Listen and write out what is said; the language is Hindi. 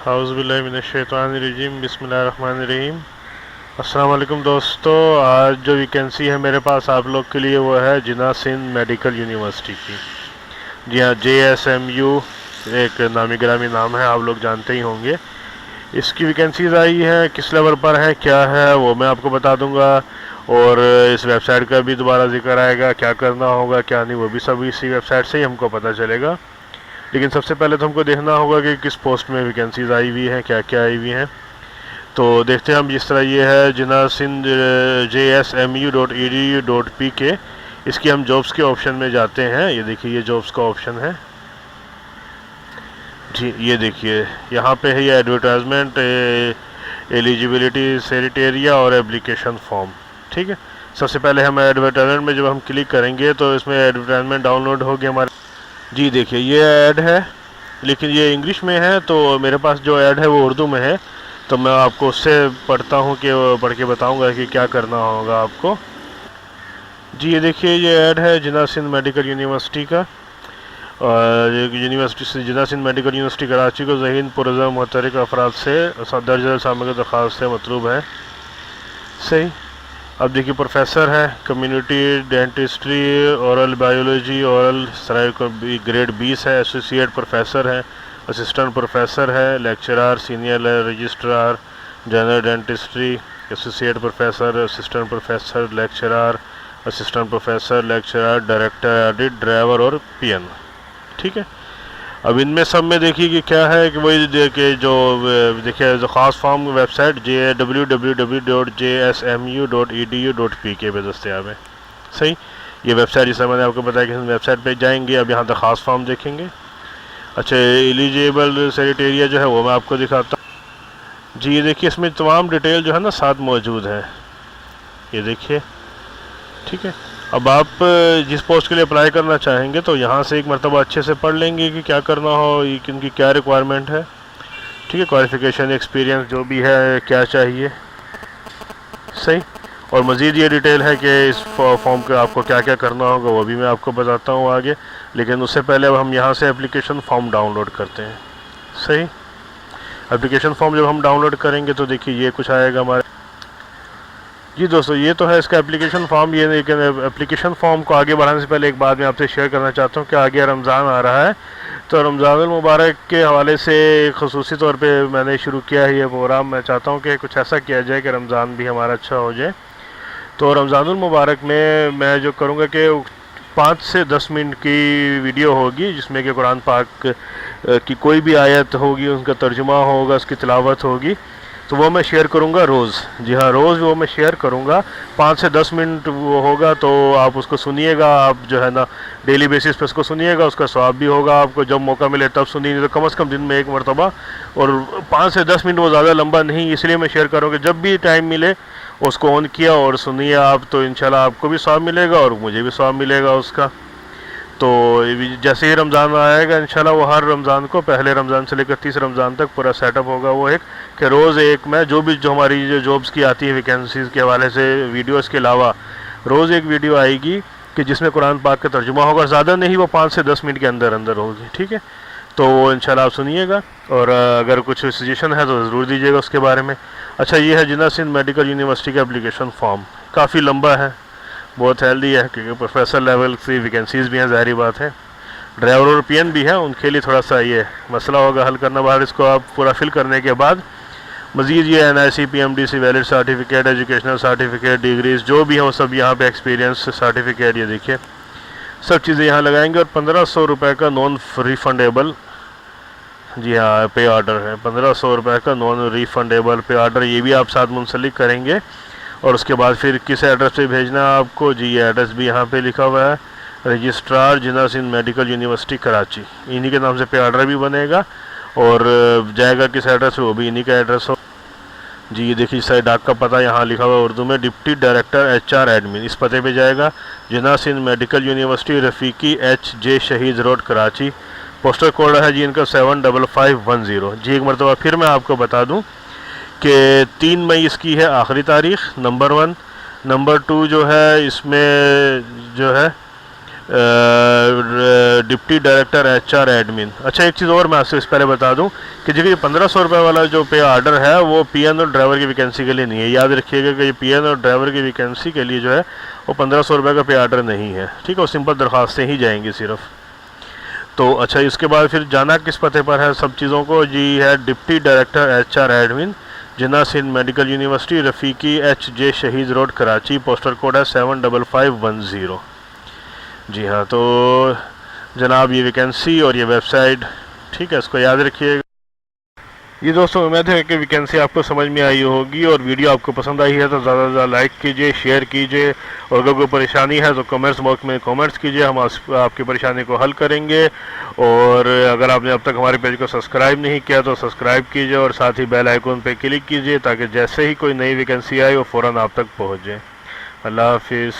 हाउज़ुबिल्लाहिमिनश्शैतानिर्रजीम बिस्मिल्लाहिर्रहमानिर्रहीम। अस्सलाम वालेकुम दोस्तों, आज जो वैकेंसी है मेरे पास आप लोग के लिए वो है जिन्ना सिंध मेडिकल यूनिवर्सिटी की। जी हाँ, JSMU एक नामी गिरामी नाम है, आप लोग जानते ही होंगे। इसकी वैकेंसीज आई है, किस लेवल पर है क्या है वो मैं आपको बता दूंगा, और इस वेबसाइट का भी दोबारा जिक्र आएगा, क्या करना होगा क्या नहीं वो भी सब इसी वेबसाइट से ही हमको पता चलेगा। लेकिन सबसे पहले तो हमको देखना होगा कि किस पोस्ट में वैकेंसीज आई हुई हैं, क्या क्या आई हुई हैं। तो देखते हैं हम। जिस तरह ये है जिन्ना सिंध JSMU.edu.pk, इसकी हम जॉब्स के ऑप्शन में जाते हैं। ये देखिए, ये जॉब्स का ऑप्शन है जी। ये देखिए यहाँ पे है ये एडवर्टाइजमेंट, एलिजिबिलिटी क्राइटेरिया और एप्लीकेशन फॉर्म। ठीक है, सबसे पहले हम एडवर्टाइजमेंट में जब हम क्लिक करेंगे तो इसमें एडवर्टाइजमेंट डाउनलोड होगी हमारे। जी देखिए, ये ऐड है लेकिन ये इंग्लिश में है, तो मेरे पास जो ऐड है वो उर्दू में है, तो मैं आपको उससे पढ़ता हूँ कि पढ़ के बताऊँगा कि क्या करना होगा आपको। जी ये देखिए, ये ऐड है जिन्ना सिंध मेडिकल यूनिवर्सिटी का। यूनिवर्सिटी से जिन्ना सिंध मेडिकल यूनिवर्सिटी कराची को ज़हीन पुरज़म मुतहरिक अफराद से दर्ज सामग्री दरख्वास्त से मतलूब है। सही। अब देखिए, प्रोफेसर है community dentistry, oral biology, oral surgery को ग्रेड 20 है, एसोसिएट प्रोफेसर है, असिस्टेंट प्रोफेसर है, lecturer, senior registrar, general dentistry, associate professor, assistant professor, lecturer, assistant professor, lecturer, director edit, driver और PN। ठीक है, अब इनमें सब में देखिए कि क्या है कि वही देखिए जो देखिए ख़ास फॉर्म वेबसाइट www.jsmu.edu.pk पे दस्तियाब है। सही, ये वेबसाइट जिससे मैंने आपको बताया कि वेबसाइट पे जाएंगे। अब यहाँ दरख्वास्त फॉर्म देखेंगे। अच्छा, एलिजिबल क्राइटेरिया जो है वो मैं आपको दिखाता हूँ। जी ये देखिए, इसमें तमाम डिटेल जो है ना साथ मौजूद है, ये देखिए। ठीक है, अब आप जिस पोस्ट के लिए अप्लाई करना चाहेंगे तो यहाँ से एक मरतबा अच्छे से पढ़ लेंगे कि क्या करना हो, इनकी क्या रिक्वायरमेंट है। ठीक है, क्वालिफ़िकेशन, एक्सपीरियंस जो भी है क्या चाहिए। सही, और मज़ीद ये डिटेल है कि इस फॉर्म का आपको क्या क्या करना होगा वो भी मैं आपको बताता हूँ आगे। लेकिन उससे पहले अब हम यहाँ से एप्लीकेशन फॉर्म डाउनलोड करते हैं। सही, एप्लीकेशन फॉर्म जब हम डाउनलोड करेंगे तो देखिए ये कुछ आएगा हमारे। जी दोस्तों, ये तो है इसका एप्लीकेशन फॉर्म। ये लेकिन एप्लीकेशन फॉर्म को आगे बढ़ाने से पहले एक बात मैं आपसे शेयर करना चाहता हूँ कि आगे रमज़ान आ रहा है, तो रमज़ानुल मुबारक के हवाले से ख़ुसूसी तौर पे मैंने शुरू किया है ये प्रोग्राम। मैं चाहता हूँ कि कुछ ऐसा किया जाए कि रमज़ान भी हमारा अच्छा हो जाए। तो रमज़ानुल मुबारक में मैं जो करूँगा कि 5 से 10 मिनट की वीडियो होगी जिसमें कि कुरान पाक की कोई भी आयत होगी, उनका तर्जुमा होगा, उसकी तिलावत होगी, तो वो मैं शेयर करूँगा रोज़। जी हाँ, रोज़ वो मैं शेयर करूँगा। 5 से 10 मिनट वो होगा, तो आप उसको सुनिएगा। आप जो है ना डेली बेसिस पे उसको सुनिएगा, उसका स्वाब भी होगा। आपको जब मौका मिले तब सुनिए, तो कम से कम दिन में एक मरतबा। और 5 से 10 मिनट वो ज़्यादा लंबा नहीं, इसलिए मैं शेयर करूँगा। जब भी टाइम मिले उसको ऑन किया और सुनिए आप, तो इंशाल्लाह आपको भी स्वाब मिलेगा और मुझे भी स्वाब मिलेगा उसका। तो जैसे ही रमज़ान आएगा इंशाल्लाह, वो हर रमज़ान को पहले रमज़ान से लेकर 30 रमज़ान तक पूरा सेटअप होगा वो एक कि रोज़ एक मैं जो हमारी जो जॉब्स की आती है वैकेंसीज़ के हवाले से वीडियोस के अलावा रोज़ एक वीडियो आएगी कि जिसमें कुरान पाक का तर्जुमा होगा। ज़्यादा नहीं, वो 5 से 10 मिनट के अंदर अंदर होगी। ठीक है, तो वो इंशाल्लाह आप सुनिएगा, और अगर कुछ सजेशन है तो ज़रूर दीजिएगा उसके बारे में। अच्छा, ये है जिन्ना सिंध मेडिकल यूनिवर्सिटी का एप्लीकेशन फॉर्म। काफ़ी लंबा है, बहुत हेल्दी है, क्योंकि प्रोफेसर लेवल की वैकेंसीज़ भी हैं, ज़ाहिर बात है। ड्राइवर और PN भी है, उनके लिए थोड़ा सा ये मसला होगा हल करना बाहर। इसको आप पूरा फिल करने के बाद मज़ीद ये NIC PMDC valid certificate, educational certificate, degrees जो भी है वो सब यहाँ पे, एक्सपीरियंस सर्टिफिकेट, ये देखिए सब चीज़ें यहाँ लगाएंगे। और 1500 रुपये का नॉन रिफंडेबल, जी हाँ, पे ऑर्डर है। 1500 रुपये का नॉन रिफंडेबल पे ऑर्डर, ये भी आप साथ मुंसलिक करेंगे। और उसके बाद फिर किस एड्रेस पे भेजना है आपको, जी ये एड्रेस भी यहाँ पे लिखा हुआ है, रजिस्ट्रार जिन्ना सिंध मेडिकल यूनिवर्सिटी कराची, इन्हीं के नाम से पे ऑर्डर भी बनेगा। और जाएगा किस एड्रेस पे वो भी इन्हीं का एड्रेस हो। जी ये देखिए, साइड डाक का पता यहाँ लिखा हुआ है उर्दू में, डिप्टी डायरेक्टर HR एडमिन, इस पते पे जाएगा। Jinnah Sindh medical university, Rafiqui HJ Shaheed road Karachi. Postal code है जी इनका 75510। जी एक मरतबा फिर मैं आपको बता दूँ कि 3 मई इसकी है आखिरी तारीख़, नंबर 1। नंबर 2 जो है इसमें जो है डिप्टी डायरेक्टर HR एडमिन। अच्छा, एक चीज़ और मैं आपसे इस पहले बता दूं कि जो ये 1500 रुपये वाला जो पे आर्डर है वो PN और ड्राइवर की वैकेंसी के लिए नहीं है। याद रखिएगा कि ये PN और ड्राइवर की वैकेंसी के लिए जो है वो 1500 रुपये का पे आर्डर नहीं है, ठीक है। वो सिंपल दरख्वास्तें ही जाएंगी सिर्फ। तो अच्छा, इसके बाद फिर जाना किस पते पर है सब चीज़ों को जी, है deputy director HR admin, Jinnah Sindh medical university, Rafiqui HJ Shaheed road Karachi, postal code है 75510। जी हाँ, तो जनाब ये वैकेंसी और ये वेबसाइट, ठीक है, इसको याद रखिएगा। ये दोस्तों उम्मीद है कि वैकेंसी आपको समझ में आई होगी, और वीडियो आपको पसंद आई है तो ज़्यादा से ज़्यादा लाइक कीजिए, शेयर कीजिए, और अगर कोई परेशानी है तो कमेंट्स बॉक्स में कमेंट्स कीजिए, हम आपकी परेशानी को हल करेंगे। और अगर आपने अब तक हमारे पेज को सब्सक्राइब नहीं किया तो सब्सक्राइब कीजिए, और साथ ही बेल आइकन पर क्लिक कीजिए ताकि जैसे ही कोई नई वैकेंसी आए वो फ़ौरन आप तक पहुँच जाए। अल्लाह हाफिज़।